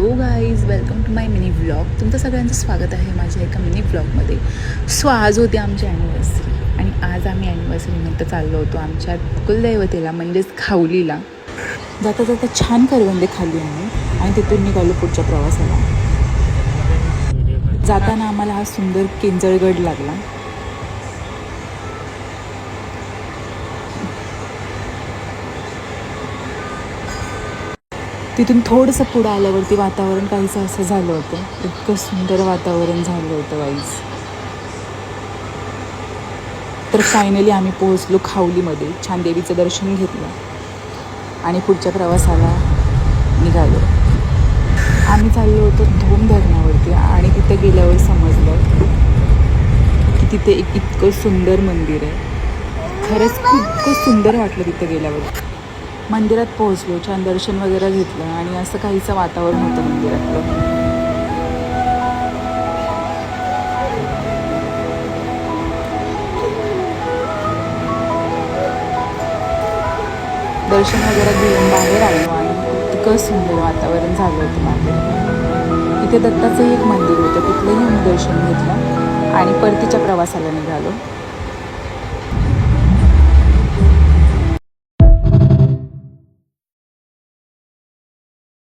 Hello guys, welcome to my mini vlog. तुमचं सगळ्यांचं स्वागत आहे माझ्या एका मिनी व्लॉगमध्ये. सो आज होती आमची ॲनिव्हर्सरी आणि आज आम्ही ॲनिव्हर्सरीनंतर चाललो होतो आमच्या कुलदैवतेला म्हणजेच खावलीला. जाता जाता छान करवंदे खाल्ली आम्ही आणि तिथून निघालो पुढच्या प्रवासाला. जाताना आम्हाला हा सुंदर किंजळगड लागला. तिथून थोडंसं पुढं आल्यावरती वातावरण काहीसं असं झालं होतं. इतकं सुंदर वातावरण झालं होतं वाईज. तर फायनली आम्ही पोहोचलो खावलीमध्ये. छान देवीचं दर्शन घेतलं आणि पुढच्या प्रवासाला निघालो. आम्ही चाललो होतो धोम धरणावरती आणि तिथे गेल्यावर समजलं की तिथे एक इतकं सुंदर मंदिर आहे. खरंच खूप सुंदर वाटलं तिथे गेल्यावर. मंदिरात पोहोचलो, छान दर्शन वगैरे घेतलं आणि असं काहीचं वातावरण होतं मंदिरातलं. दर्शन वगैरे घेऊन बाहेर आलो आणि इतकं सुंदर वातावरण झालं होतं बाहेर. इथे दत्ताचंही एक मंदिर होतं, तिथलंही आम्ही दर्शन घेतलं आणि परतीच्या प्रवासाला निघालो.